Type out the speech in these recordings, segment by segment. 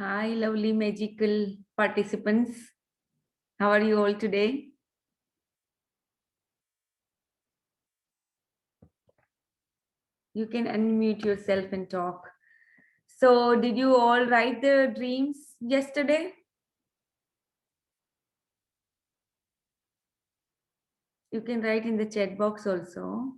Hi, lovely magical participants. How are you all today? You can unmute yourself and talk. So, did you all write the dreams yesterday? You can write in the chat box also.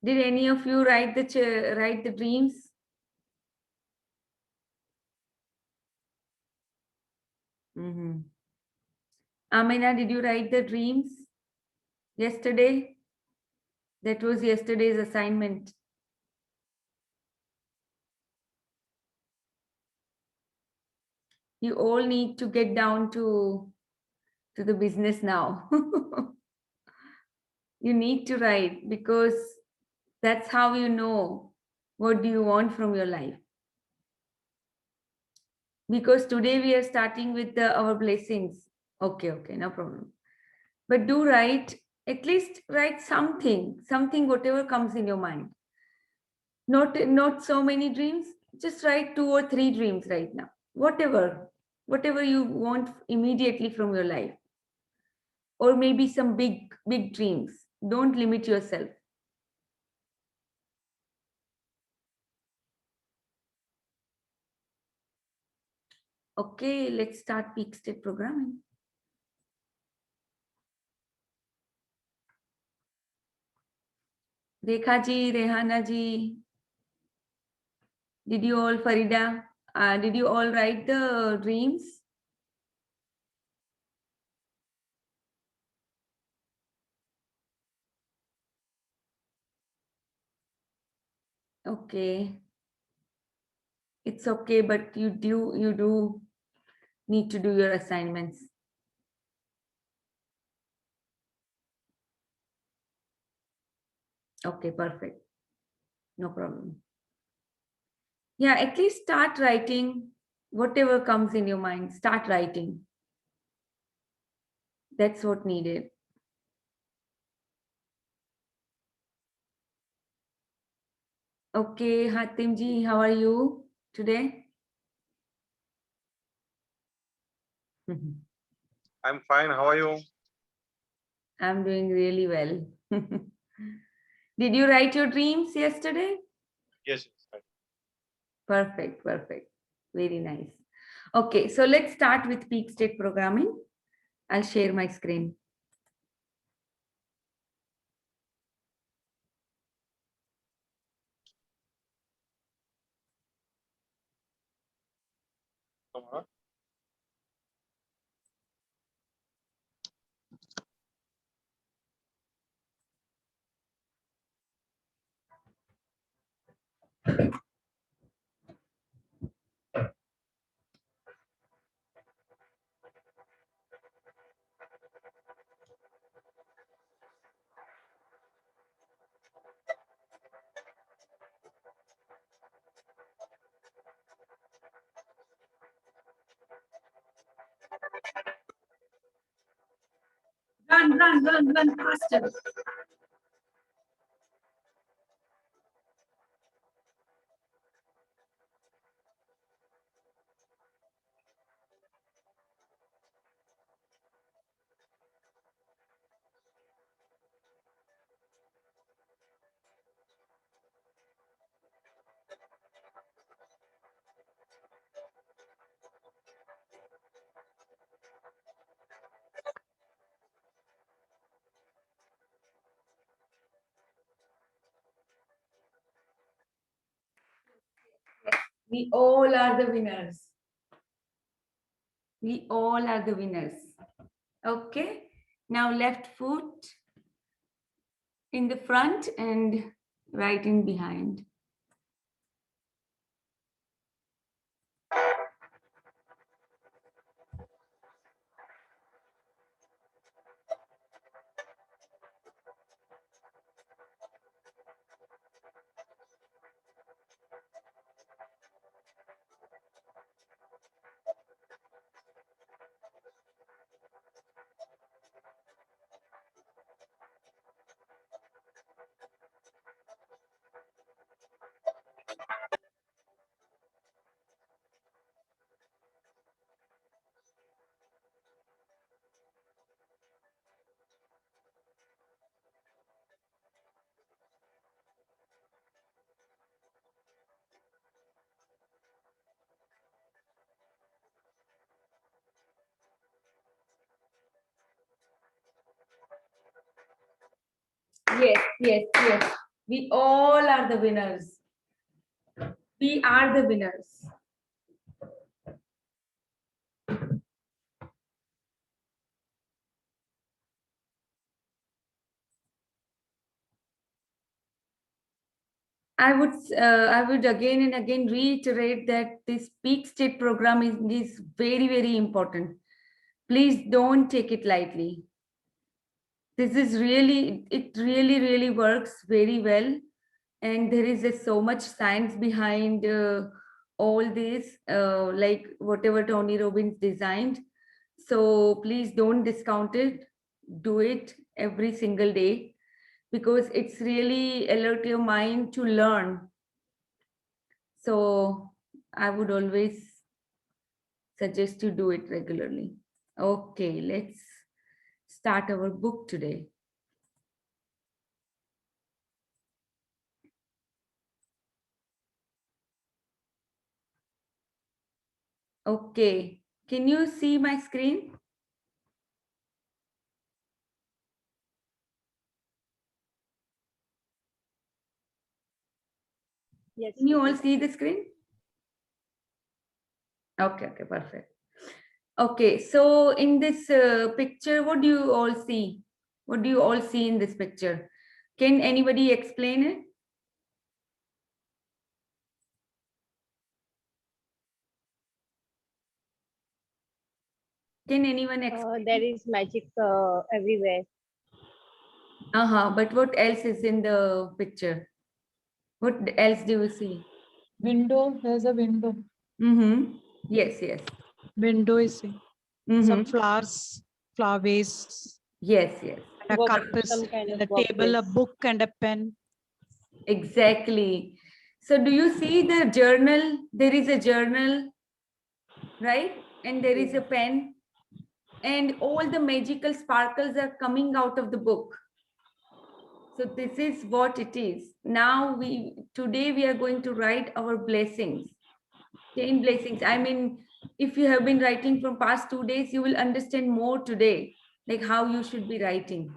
Did any of you write the dreams? Mm-hmm. Amina, did you write the dreams yesterday? That was yesterday's assignment. You all need to get down to the business now. You need to write because that's how you know what do you want from your life. Because today we are starting with our blessings. Okay, no problem. But do write, at least write something, whatever comes in your mind. Not so many dreams, just write 2 or 3 dreams right now. Whatever you want immediately from your life. Or maybe some big dreams. Don't limit yourself. Okay, let's start peak state programming. Rekha ji, Rehana ji, did you all, Farida, did you all write the dreams? Okay, it's okay, but you do need to do your assignments. Okay, perfect. No problem. Yeah, at least start writing whatever comes in your mind. Start writing. That's what needed. Okay, Hatim ji, how are you today? I'm fine. How are you? I'm doing really well. Did you write your dreams yesterday? Yes. Perfect. Very nice. Okay, so let's start with peak state programming. I'll share my screen. Run faster. We all are the winners. We all are the winners. Okay. Now left foot in the front and right in behind. Yes, yes. We all are the winners. We are the winners. I would again and again reiterate that this peak state program is very, very important. Please don't take it lightly. This is really, it really, really works very well. And there is so much science behind all this, like whatever Tony Robbins designed. So please don't discount it. Do it every single day because it's really alert your mind to learn. So I would always suggest to do it regularly. Okay, let's start our book today. Okay, can you see my screen? Yes. Can you all see the screen? Okay, okay, perfect. Okay, so in this picture, what do you all see? What do you all see in this picture? Can anybody explain it? Can anyone explain? There is magic everywhere. But what else is in the picture? What else do you see? Window, there's a window. Mm-hmm. Yes, yes. Window is Mm-hmm. some flowers, flower vase, Yes, yes. and a Work- cup is some kind in of the table, a workplace. book and a pen. Exactly. So do you see the journal? There is a journal, right? And there is a pen. And all the magical sparkles are coming out of the book. So this is what it is. Now today we are going to write our blessings. 10 blessings. I mean, if you have been writing from past 2 days, you will understand more today, like how you should be writing.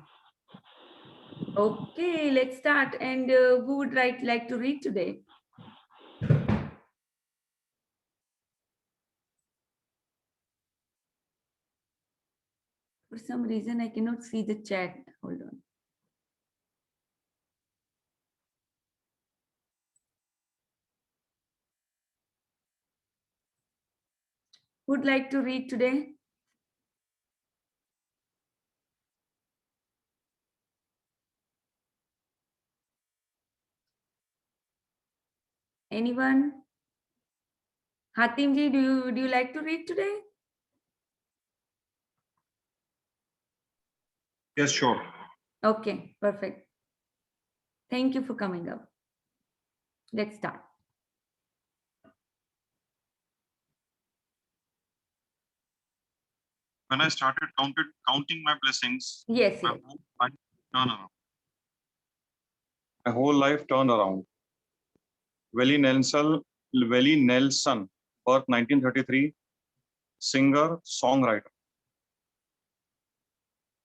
Okay, let's start. And who would like to read today? For some reason, I cannot see the chat. Hold on. Who'd like to read today? Anyone? Hatimji, would you like to read today? Yes, sure. Okay, perfect. Thank you for coming up. Let's start. When I started counting my blessings, Yes, my yes. whole life turned around. My whole life turned around. Willie Nelson, birth 1933, singer, songwriter.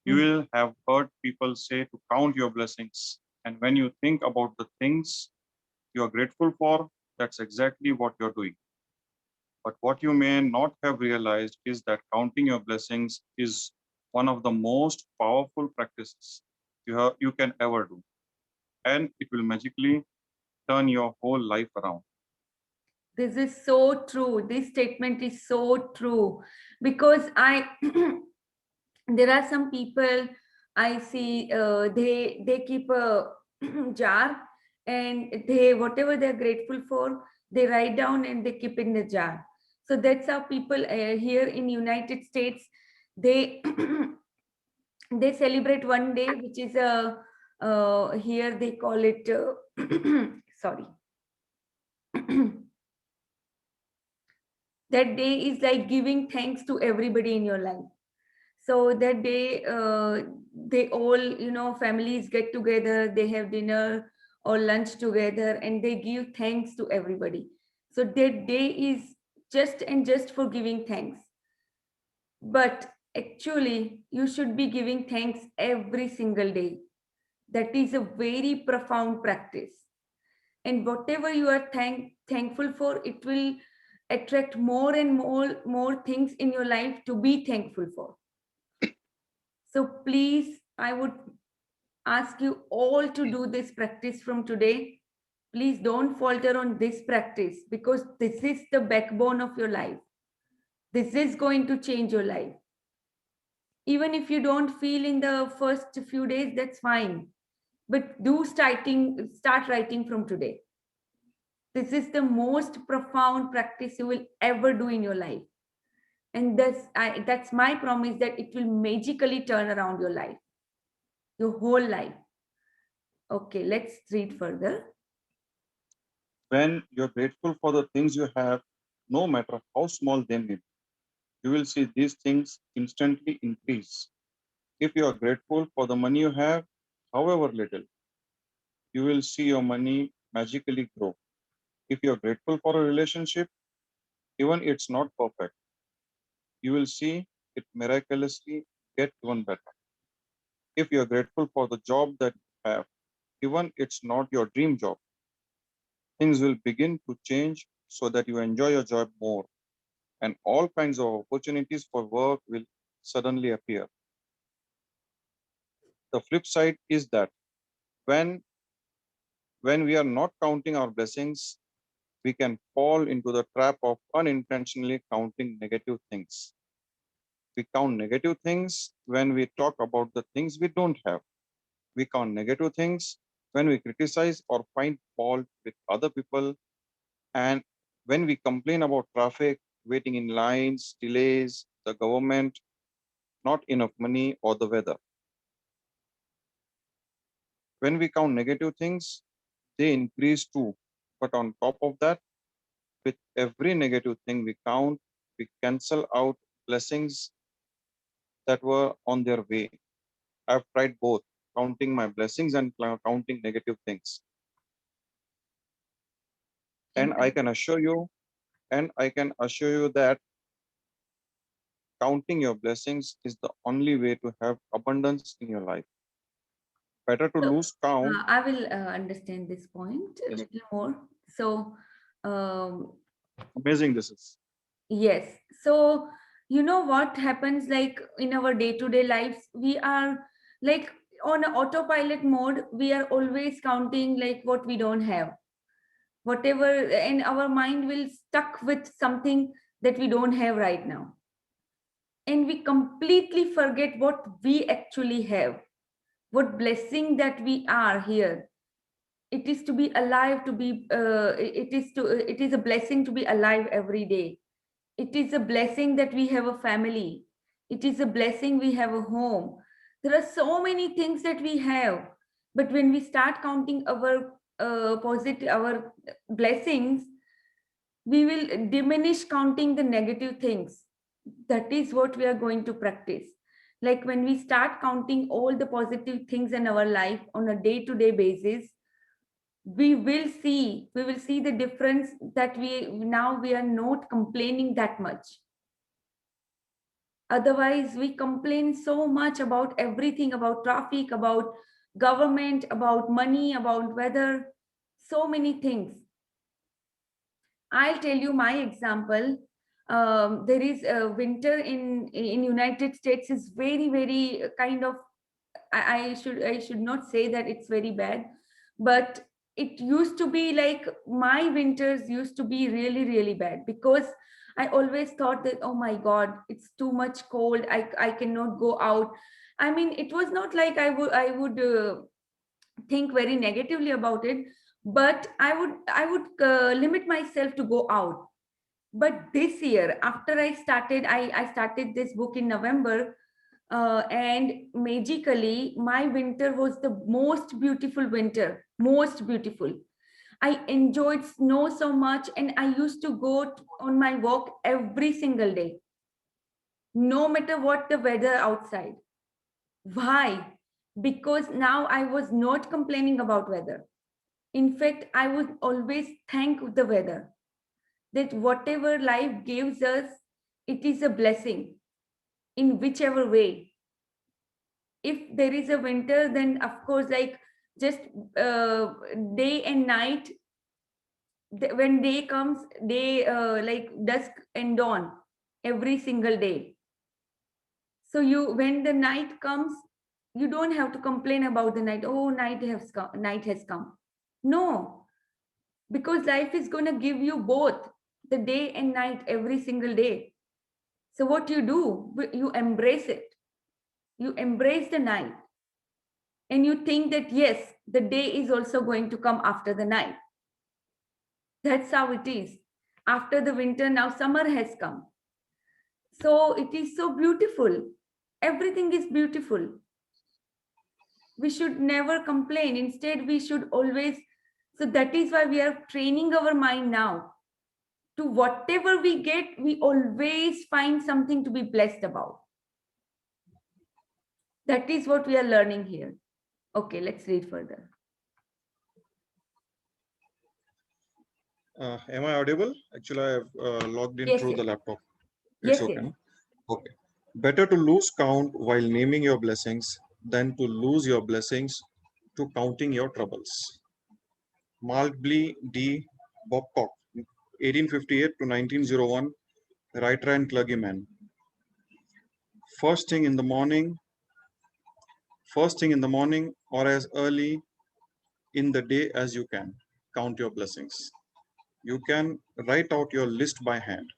You will have heard people say to count your blessings. And when you think about the things you are grateful for, that's exactly what you're doing. But what you may not have realized is that counting your blessings is one of the most powerful practices you can ever do. And it will magically turn your whole life around. This is so true. This statement is so true because there are some people I see they keep a jar and they whatever they're grateful for they write down and they keep in the jar. So that's how people here in United States they they celebrate one day which is a here they call it sorry. That day is like giving thanks to everybody in your life. So that day they all families get together, they have dinner or lunch together and they give thanks to everybody. So that day is just for giving thanks, but actually you should be giving thanks every single day That is a very profound practice. And whatever you are thankful for, it will attract more and more things in your life to be thankful for. So please, I would ask you all to do this practice from today. Please don't falter on this practice, because this is the backbone of your life. This is going to change your life. Even if you don't feel in the first few days, that's fine. But start writing from today. This is the most profound practice you will ever do in your life. And that's my promise, that it will magically turn around your life, your whole life. Okay, let's read further. When you're grateful for the things you have, no matter how small they may be, you will see these things instantly increase. If you are grateful for the money you have, however little, you will see your money magically grow. If you are grateful for a relationship, even it's not perfect, you will see it miraculously get even better. If you are grateful for the job that you have, even it's not your dream job, things will begin to change so that you enjoy your job more, and all kinds of opportunities for work will suddenly appear. The flip side is that when when we are not counting our blessings, we can fall into the trap of unintentionally counting negative things. We count negative things when we talk about the things we don't have. We count negative things when we criticize or find fault with other people, and when we complain about traffic, waiting in lines, delays, the government, not enough money, or the weather. When we count negative things, they increase too. But on top of that, with every negative thing we count, we cancel out blessings that were on their way. I've tried both, counting my blessings and counting negative things. And I can assure you, that counting your blessings is the only way to have abundance in your life. Better to So, lose count. I will understand this point a Yes. little more. So, um, Amazing this is. yes. So, you know what happens, like in our day-to-day lives, we are like on an autopilot mode. We are always counting like what we don't have, whatever, and our mind will stuck with something that we don't have right now. And we completely forget what we actually have, what blessing that we are here. It is to be alive, to be it is a blessing to be alive every day. It is a blessing that we have a family. It is a blessing we have a home. There are so many things that we have, but when we start counting our our blessings, we will diminish counting the negative things. That is what we are going to practice. Like when we start counting all the positive things in our life on a day to day basis, we will see the difference, that we are not complaining that much. Otherwise we complain so much about everything, about traffic, about government, about money, about weather, so many things. I'll tell you my example. There is a winter in United States is very kind of, I should not say that it's very bad, but it used to be like my winters used to be really bad, because I always thought that, oh my god, it's too much cold, I cannot go out. I mean, it was not like I would think very negatively about it, but I would limit myself to go out. But this year, after I started this book in November, and magically my winter was the most beautiful winter, most beautiful. I enjoyed snow so much, and I used to go on my walk every single day, no matter what the weather outside. Why? Because now I was not complaining about weather. In fact, I would always thank the weather, that whatever life gives us, it is a blessing in whichever way. If there is a winter, then of course, like just day and night. When day comes, day like dusk and dawn, every single day. So when the night comes, you don't have to complain about the night. Oh, night has come. No, because life is going to give you both the day and night every single day. So what you do, you embrace it. You embrace the night. And you think that, yes, the day is also going to come after the night. That's how it is. After the winter, now summer has come. So it is so beautiful. Everything is beautiful. We should never complain. Instead, we should always. So that is why we are training our mind now. To whatever we get, we always find something to be blessed about. That is what we are learning here. Okay, let's read further. Am I audible? Actually, I have logged in Yes, through yes. the laptop. Yes, It's okay. yes. No? Okay. Better to lose count while naming your blessings than to lose your blessings to counting your troubles. Maltby D. Babcock, 1858 to 1901, writer and clergyman. First thing in the morning, or as early in the day as you can, count your blessings. You can write out your list by hand,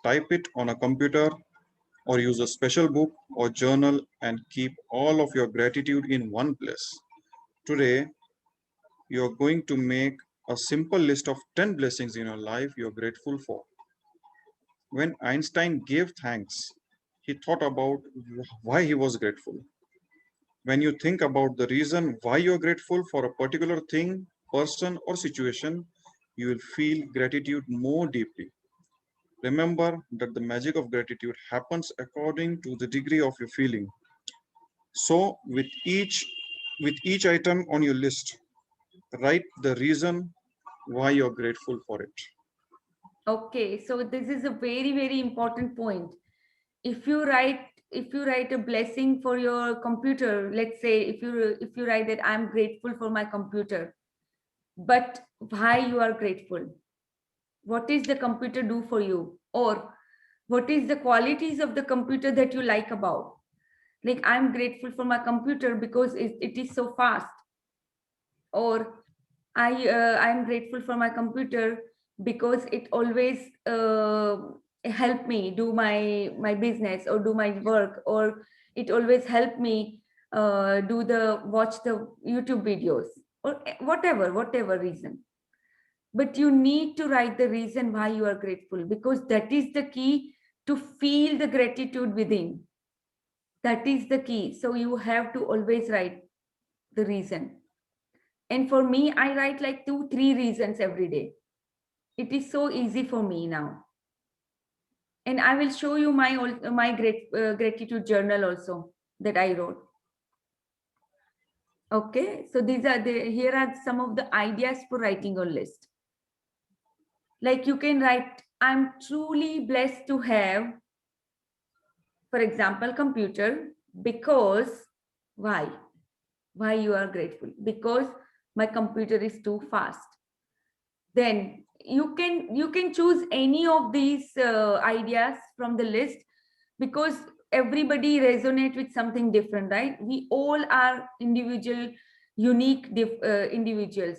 type it on a computer, or use a special book or journal and keep all of your gratitude in one place. Today, you're going to make a simple list of 10 blessings in your life you're grateful for. When Einstein gave thanks, he thought about why he was grateful. When you think about the reason why you're grateful for a particular thing, person, or situation, you will feel gratitude more deeply. Remember that the magic of gratitude happens according to the degree of your feeling. So with each item on your list, write the reason why you're grateful for it. Okay, so this is a very, very important point. If you write a blessing for your computer, let's say if you write that I'm grateful for my computer, but why you are grateful? What is the computer do for you? Or what is the qualities of the computer that you like about? Like, I'm grateful for my computer because it is so fast. Or I'm grateful for my computer because it always help me do my business or do my work, or it always help me watch the YouTube videos, or whatever reason. But you need to write the reason why you are grateful, because that is the key to feel the gratitude within. That is the key. So you have to always write the reason. And for me, I write like 2-3 reasons every day. It is so easy for me now. And I will show you my gratitude journal also that I wrote. Okay, so here are some of the ideas for writing a list. Like, you can write, I'm truly blessed to have, for example, computer, because why you are grateful? Because my computer is too fast. Then you can choose any of these ideas from the list, because everybody resonate with something different, right? We all are individual, unique individuals.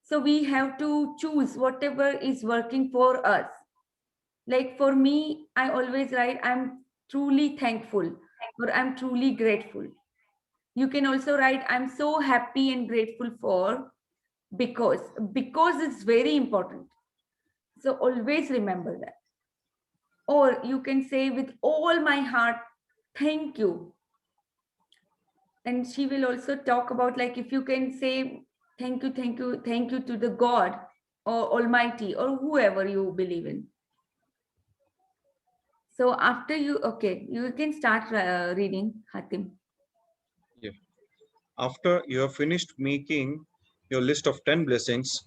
So we have to choose whatever is working for us. Like, for me, I always write, I'm truly thankful, or I'm truly grateful. You can also write, I'm so happy and grateful for, because it's very important. So always remember that. Or you can say, with all my heart, thank you. And she will also talk about, like, if you can say thank you to the God or Almighty or whoever you believe in. So after you can start reading, Hatim. Yeah. After you have finished making your list of 10 blessings,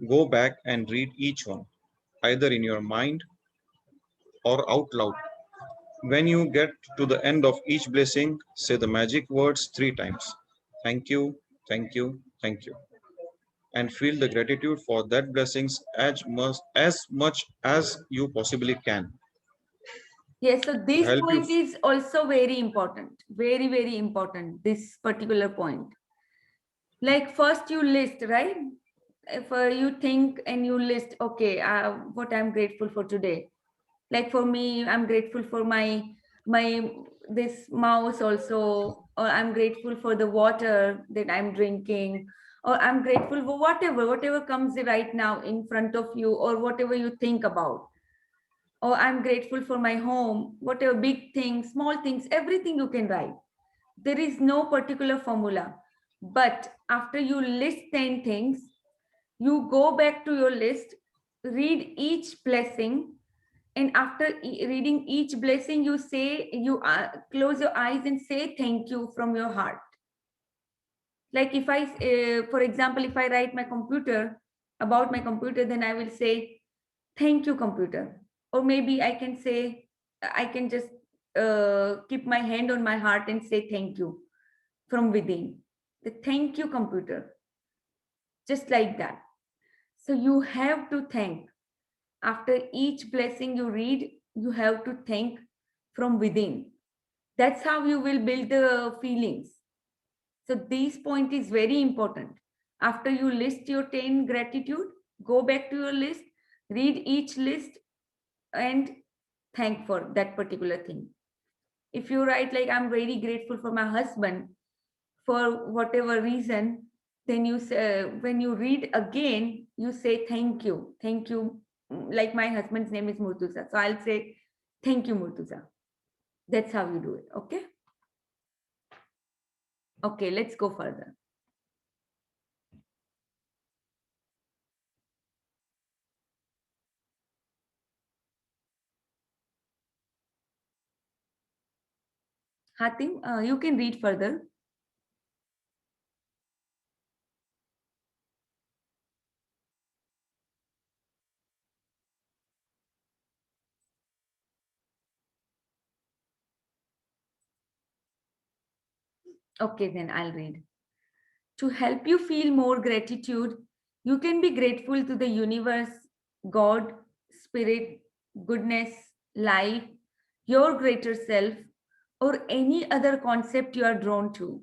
go back and read each one, either in your mind or out loud. When you get to the end of each blessing, say the magic words 3 times. Thank you, thank you, thank you. And feel the gratitude for that blessings as much as you possibly can. Yes, so this Help you. point is also very important, very, very important, this particular point. Like first you list, right? If you think and you list, okay, what I'm grateful for today. Like for me, I'm grateful for my this mouse also, or I'm grateful for the water that I'm drinking, or I'm grateful for whatever comes right now in front of you, or whatever you think about. Or I'm grateful for my home, whatever, big things, small things, everything you can write. There is no particular formula. But after you list 10 things, you go back to your list, read each blessing, and after reading each blessing, you say, you close your eyes and say thank you from your heart. Like if I, for example, if I write my computer, about my computer, then I will say, thank you, computer. Or maybe I can say, I can just keep my hand on my heart and say thank you from within. The thank you, computer. Just like that. So you have to thank. After each blessing you read, you have to thank from within. That's how you will build the feelings. So this point is very important. After you list your 10 gratitude, go back to your list, read each list and thank for that particular thing. If you write like, I'm very grateful for my husband for whatever reason, then you say, when you read again, you say thank you. Like my husband's name is Murtuza, so I'll say thank you, Murtuza. That's how you do it. Okay. Okay, let's go further. Hatim, you can read further. Okay, then I'll read. To help you feel more gratitude, you can be grateful to the universe, God, spirit, goodness, life, your greater self, or any other concept you are drawn to.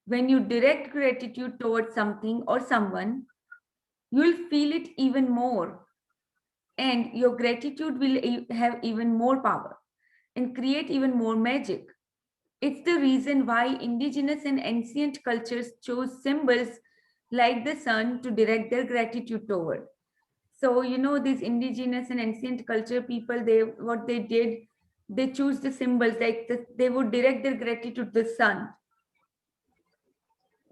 When you direct gratitude towards something or someone, you'll feel it even more, and your gratitude will have even more power and create even more magic. It's the reason why indigenous and ancient cultures chose symbols like the sun to direct their gratitude toward. So, these indigenous and ancient culture people, what they did, they choose the symbols like they would direct their gratitude to the sun.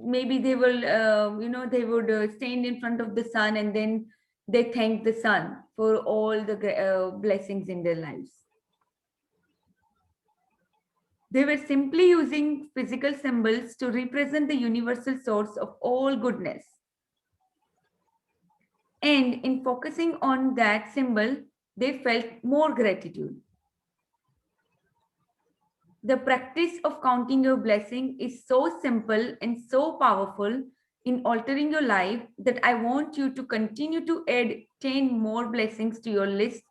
Maybe they will, they would stand in front of the sun and then they thank the sun for all the blessings in their lives. They were simply using physical symbols to represent the universal source of all goodness. And in focusing on that symbol, they felt more gratitude. The practice of counting your blessing is so simple and so powerful in altering your life that I want you to continue to add 10 more blessings to your list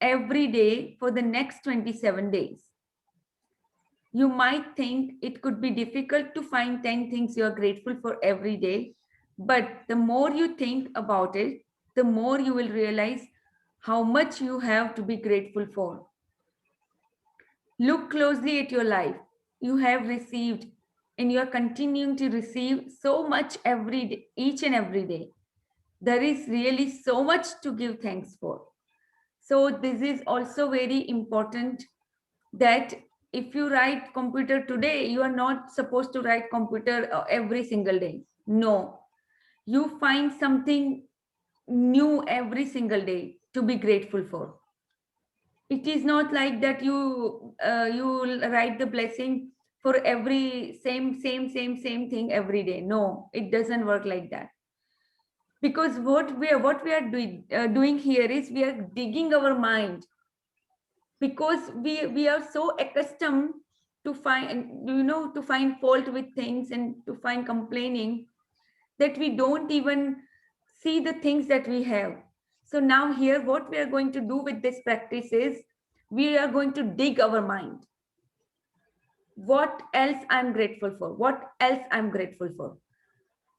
every day for the next 27 days. You might think it could be difficult to find 10 things you are grateful for every day, but the more you think about it, the more you will realize how much you have to be grateful for. Look closely at your life. You have received and you are continuing to receive so much every day, each and every day. There is really so much to give thanks for. So this is also very important that if you write computer today, you are not supposed to write computer every single day. No, you find something new every single day to be grateful for. It is not like that you will write the blessing for every same thing every day. No, it doesn't work like that. Because what we are doing here is we are digging our mind, because we are so accustomed to find, to find fault with things and to find complaining, that we don't even see the things that we have. So now here, what we are going to do with this practice is, we are going to dig our mind. What else I'm grateful for? What else I'm grateful for?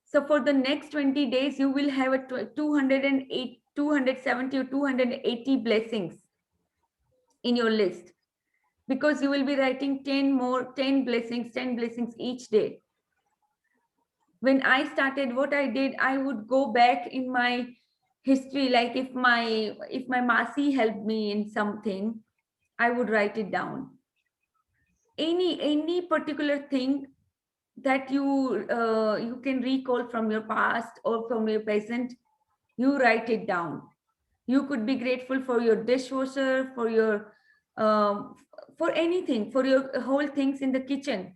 So for the next 20 days, you will have a 208, 270 or 280 blessings in your list, because you will be writing 10 blessings, 10 blessings each day. When I started, what I did, I would go back in my history, like if my Masi helped me in something, I would write it down. Any particular thing that you can recall from your past or from your present, you write it down. You could be grateful for your dishwasher, for your for anything, for your whole things in the kitchen,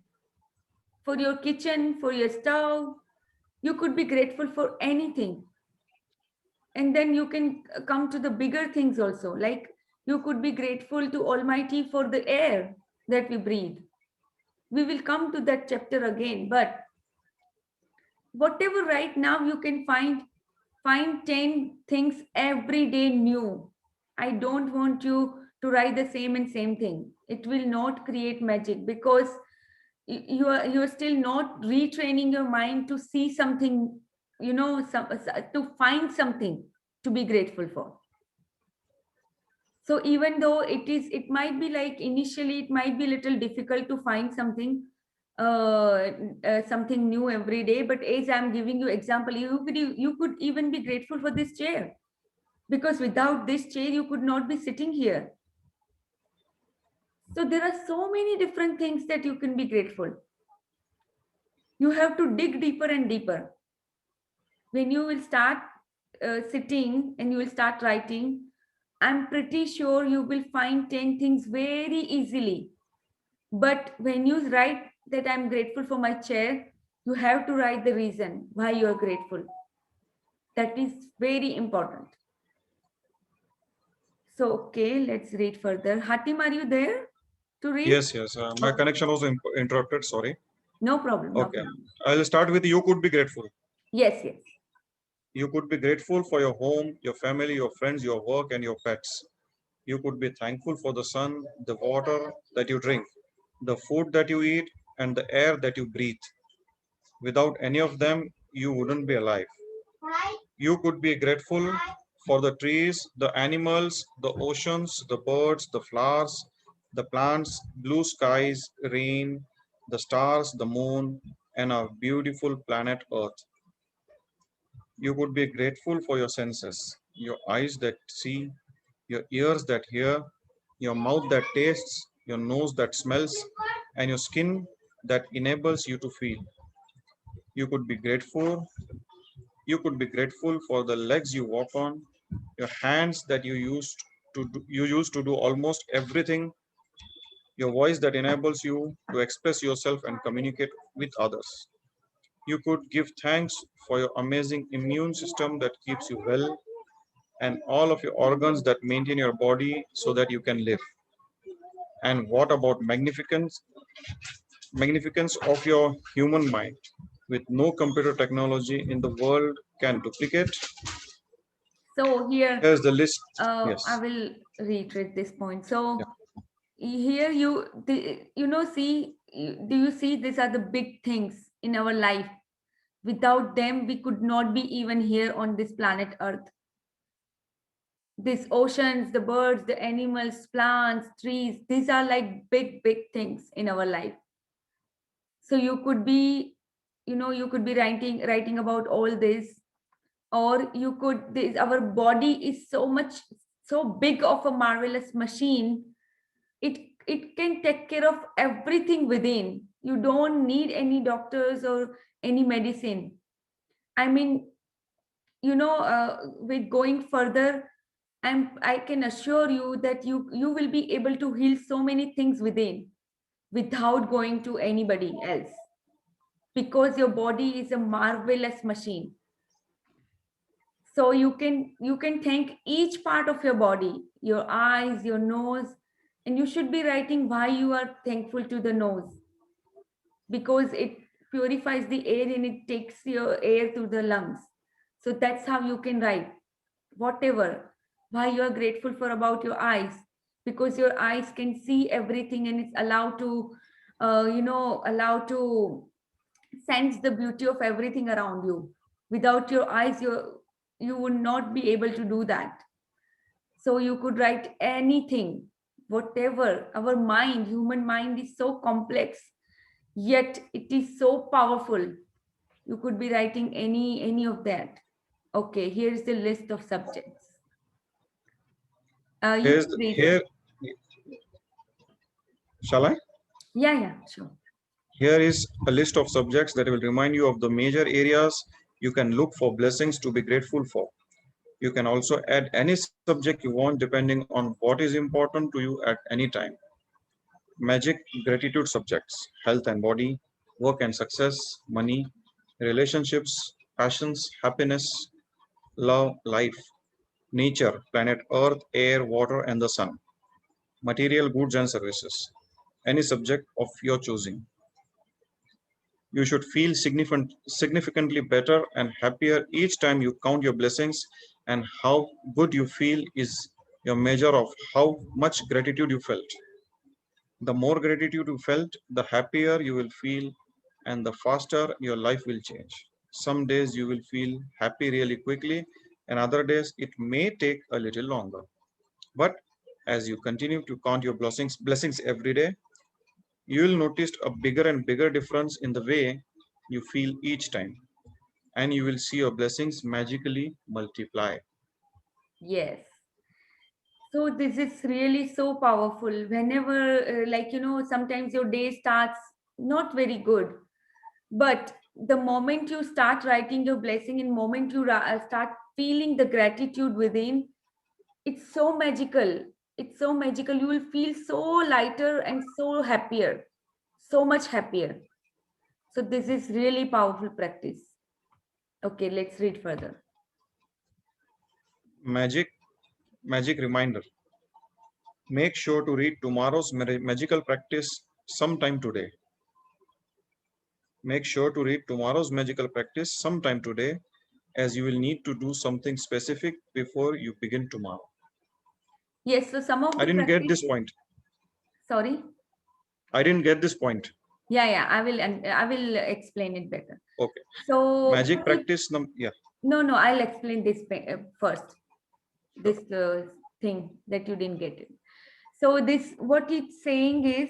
for your kitchen, for your stove. You could be grateful for anything. And then you can come to the bigger things also, like you could be grateful to Almighty for the air that we breathe. We will come to that chapter again, but whatever right now you can find 10 things every day new. I don't want you to write the same thing. It will not create magic, because you are still not retraining your mind to see something, to find something to be grateful for. So even though it might be like initially it might be a little difficult to find something something new every day, but as I'm giving you example, you could even be grateful for this chair, because without this chair you could not be sitting here. So there are so many different things that you can be grateful. You have to dig deeper and deeper. When you will start sitting and you will start writing, I'm pretty sure you will find 10 things very easily. But when you write that I'm grateful for my chair, you have to write the reason why you are grateful. That is very important. So, okay, let's read further. Hatim, are you there to read? Yes, my Okay. connection was interrupted. Sorry. No problem. No Okay. problem. I'll start with you could be grateful. Yes, yes. You could be grateful for your home, your family, your friends, your work, and your pets. You could be thankful for the sun, the water that you drink, the food that you eat, and the air that you breathe. Without any of them, you wouldn't be alive. You could be grateful for the trees, the animals, the oceans, the birds, the flowers, the plants, blue skies, rain, the stars, the moon, and our beautiful planet Earth. You could be grateful for your senses, your eyes that see, your ears that hear, your mouth that tastes, your nose that smells, and your skin that enables you to feel. You could be grateful. You could be grateful for the legs you walk on, your hands that you use to do almost everything, your voice that enables you to express yourself and communicate with others. You could give thanks for your amazing immune system that keeps you well, and all of your organs that maintain your body so that you can live. And what about magnificence of your human mind, with no computer technology in the world can duplicate? So here, Here's the list. I Yes. will reiterate this point. So Yeah. here do you see these are the big things in our life? Without them, we could not be even here on this planet Earth. These oceans, the birds, the animals, plants, trees, these are like big things in our life. So you could be, you could be writing about all this, or you could, our body is so big of a marvelous machine. It can take care of everything within. You don't need any doctors or any medicine. I mean, with going further, I can assure you that you will be able to heal so many things within without going to anybody else, because your body is a marvelous machine. So you can thank each part of your body, your eyes, your nose, And you should be writing why you are thankful to the nose, because it purifies the air and it takes your air to the lungs. So that's how you can write whatever, why you are grateful for about your eyes, because your eyes can see everything and it's allowed to, allowed to sense the beauty of everything around you. Without your eyes, you would not be able to do that. So you could write anything, whatever. Our mind, human mind is so complex, yet it is so powerful. You could be writing any of that. Okay, here's the list of subjects. You Here's can read here. it. Shall I? Yeah, sure. Here is a list of subjects that will remind you of the major areas you can look for blessings to be grateful for. You can also add any subject you want depending on what is important to you at any time. Magic gratitude subjects: health and body, work and success, money, relationships, passions, happiness, love, life, nature, planet Earth, air, water, and the sun, material goods and services. Any subject of your choosing. You should feel significantly better and happier each time you count your blessings, and how good you feel is your measure of how much gratitude you felt. The more gratitude you felt, the happier you will feel and the faster your life will change. Some days you will feel happy really quickly, and other days it may take a little longer. But as you continue to count your blessings every day, you will notice a bigger and bigger difference in the way you feel each time, and you will see your blessings magically multiply. Yes. So this is really so powerful. Whenever, sometimes your day starts not very good, but the moment you start writing your blessing and moment you start feeling the gratitude within, it's so magical. It's so magical. You will feel so lighter and so happier, so much happier. So this is really powerful practice. Okay, let's read further. Magic, magic reminder. Make sure to read tomorrow's magical practice sometime today. Make sure to read tomorrow's magical practice sometime today, as you will need to do something specific before you begin tomorrow. Yes, so some of I the didn't get practice, this point. sorry. I didn't get this point. Yeah, I will explain it better. Okay. So Magic practice. Yeah. no, I'll explain this first. This thing that you didn't get it. So this, what it's saying is,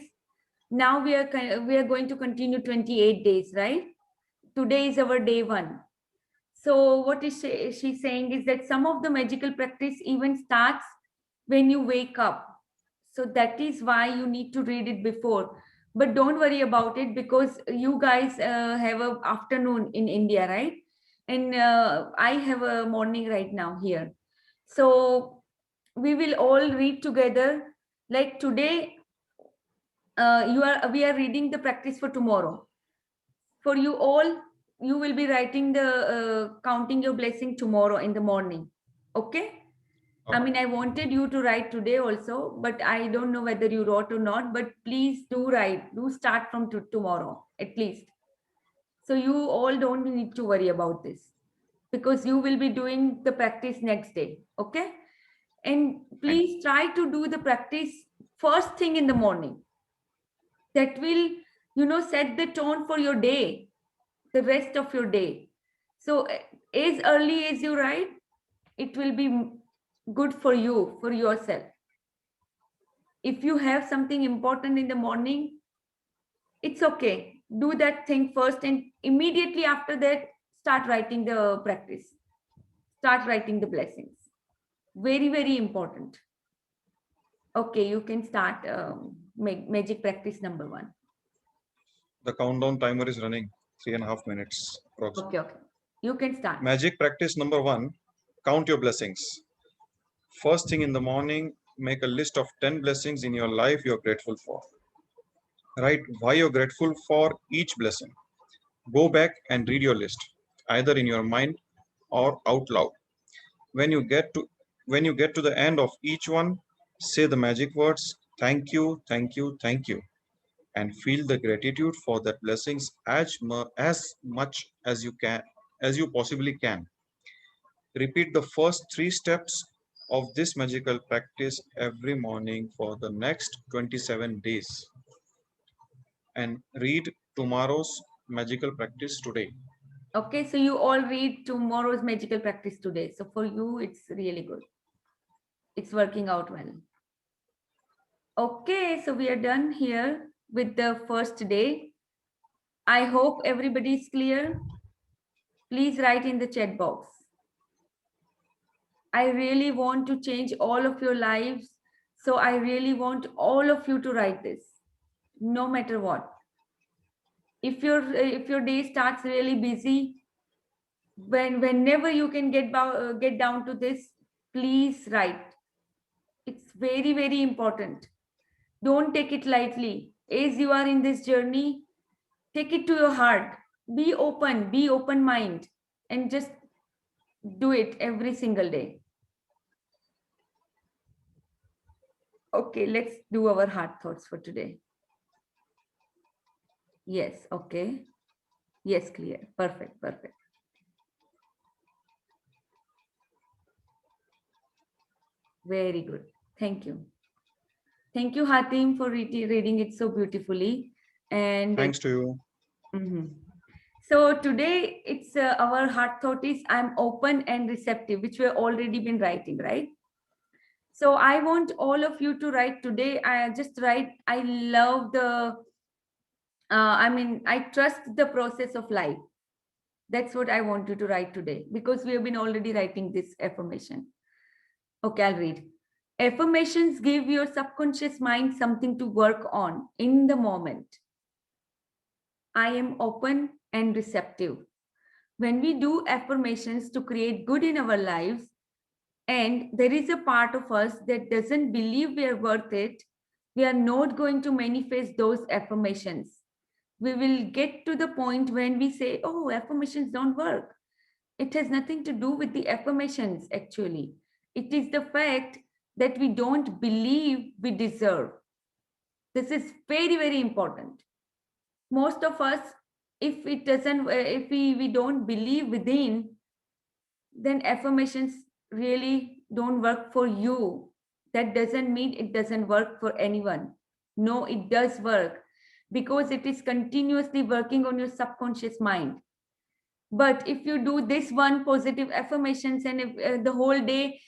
now we are going to continue 28 days, right? Today is our day 1. So what is she saying is that some of the magical practice even starts when you wake up. So that is why you need to read it before. But don't worry about it, because you guys have a afternoon in India, right? And I have a morning right now here. So we will all read together. Like today, we are reading the practice for tomorrow. For you all, you will be writing the counting your blessing tomorrow in the morning. Okay. I mean, I wanted you to write today also, but I don't know whether you wrote or not. But please do write. Do start from tomorrow at least. So you all don't need to worry about this, because you will be doing the practice next day. Okay. And please try to do the practice first thing in the morning. That will, set the tone for your day, the rest of your day. So as early as you write, it will be good for you, for yourself. If you have something important in the morning, it's okay. Do that thing first, and immediately after that, start writing the practice. Start writing the blessings. Very, very important. Okay, you can start magic practice number 1. The countdown timer is running 3.5 minutes. Okay. You can start. Magic practice number 1: count your blessings. First thing in the morning, make a list of 10 blessings in your life you're grateful for. Write why you're grateful for each blessing. Go back and read your list, either in your mind or out loud. When you get to the end of each one, say the magic words, Thank you, thank you, thank you. And feel the gratitude for that blessings as much as you can, as you possibly can. Repeat the first 3 steps of this magical practice every morning for the next 27 days. And read tomorrow's magical practice today. Okay, so you all read tomorrow's magical practice today. So for you, it's really good. It's working out well. Okay, so we are done here with the first day. I hope everybody is clear. Please write in the chat box. I really want to change all of your lives. So I really want all of you to write this, no matter what. If your day starts really busy, whenever you can get down to this, please write. It's very, very important. Don't take it lightly. As you are in this journey, take it to your heart. Be open mind, and just do it every single day. Okay, let's do our heart thoughts for today. Yes, okay. Yes, clear. Perfect, perfect. Very good. Thank you. Thank you, Hatim, for reading it so beautifully. And Thanks to you. Mhm. So today it's our heart thought is I'm open and receptive, which we've already been writing, right? So I want all of you to write today. I just write, I love I trust the process of life. That's what I want you to write today, because we have been already writing this affirmation. Okay, I'll read. Affirmations give your subconscious mind something to work on in the moment. I am open and receptive. When we do affirmations to create good in our lives, and there is a part of us that doesn't believe we are worth it, we are not going to manifest those affirmations. We will get to the point when we say, oh, affirmations don't work. It has nothing to do with the affirmations, actually. It is the fact that we don't believe we deserve. This is very, very important. Most of us, if it doesn't, if we don't believe within, then affirmations really don't work for you. That doesn't mean it doesn't work for anyone. No, it does work, because it is continuously working on your subconscious mind. But if you do this one positive affirmations, and if the whole day